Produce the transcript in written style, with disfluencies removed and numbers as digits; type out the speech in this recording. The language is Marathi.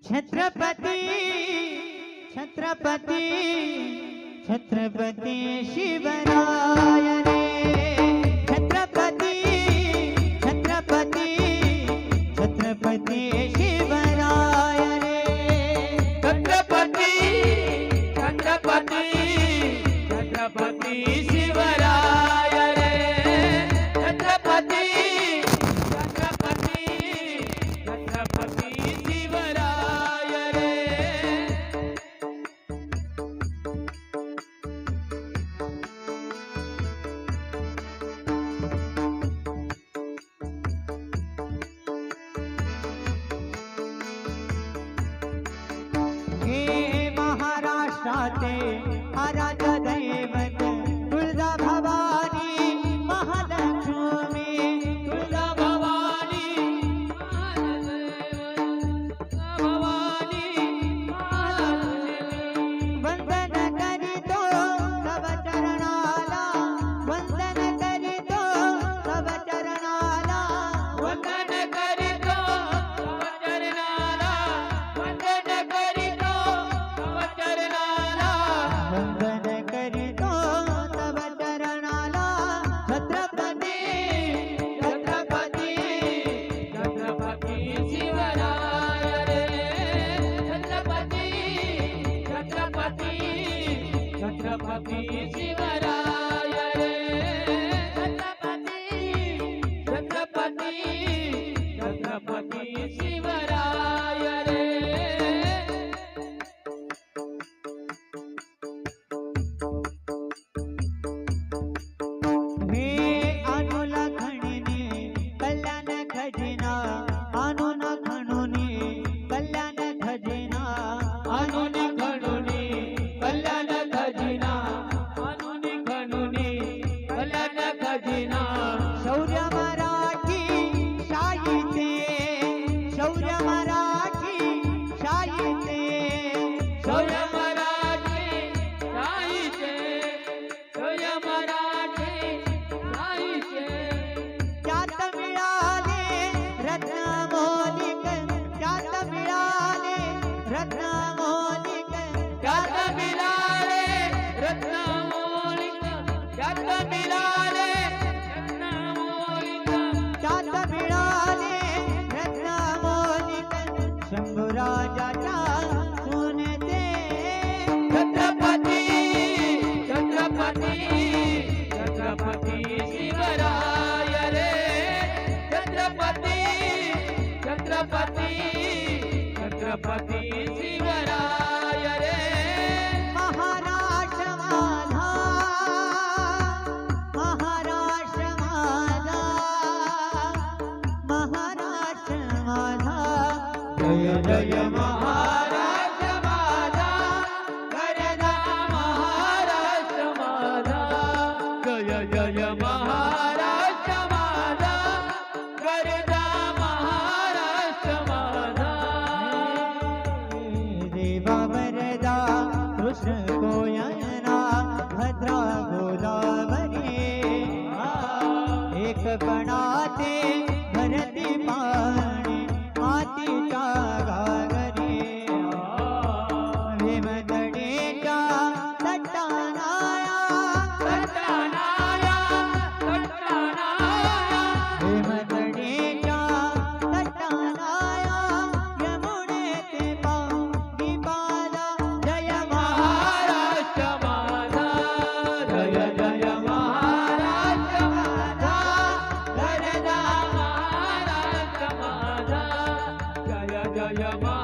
छत्रपती छत्रपती छत्रपती शिवराय रे छत्रपती छत्रपती छत्रपती शिवराय रे छत्रपती छत्रपती छत्रपती शिवराय रे छत्रपती छत्रपती छत्रपती शिवराय रे हे महाराष्ट्राचे आराध्य दैवत तुळजाभवानी महालक्ष्मी तुळजाभवानी भवानी वंदन करीतो तव चरणाला वंदन करीतो तव चरणाला वंदन करीतो तव चरणाला वंदन करीतो तव चरणाला वंदन करीतो तव चरणाला छत्रपती छत्रपती छत्रपती शिवराय रे छत्रपती छत्रपती छत्रपती शिवराय रे छत्रपती छत्रपती छत्रपती शिवराय रे हे अनुल खणिनी कल्याण खजिना अनुन खणुनी कल्याण खजिना आणून खणुनी कल्याण खजिना आणून खणुनी कल्याण खजिना शौर्य मराठी शाहीचे शौर्य मराठी शाहीचे शौर्य मराठी शाहीचे शौर्य मराठी शाहीचे त्यात मिळाले रत्नमौलिक त्यात मिळाले रत्नमौलिक त्यात मिळाले रत्नमौलिक त्यात मिळाले रत्नमौलिक त्यात मिळाले रत्नमौलिक शंभूराजाच्या सोन्याचे छत्रपती छत्रपती छत्रपती शिवराय रे छत्रपती छत्रपती छत्रपती शिवराय रे महाराष्ट्र माझा महाराष्ट्र माझा महाराष्ट्र माझा जय जय महाराष्ट्र माझा गरजा महाराष्ट्र माझा जय जय महाराष्ट्र माझा गरजा महाराष्ट्र माझा देवा वरदा कृष्ण कोयना भद्रा गोदावरी एक कणाते भरती पाणी मातीच्या घागरी भीमतडीच्या तटानाया तटानाया तटानाया भीमतडीच्या तटानाया यमुनेचे पाणी पाला जय महाराष्ट्र माझा जय जय महाराष्ट्र माझा गरजा महाराष्ट्र माझा जय जय महाराष्ट्र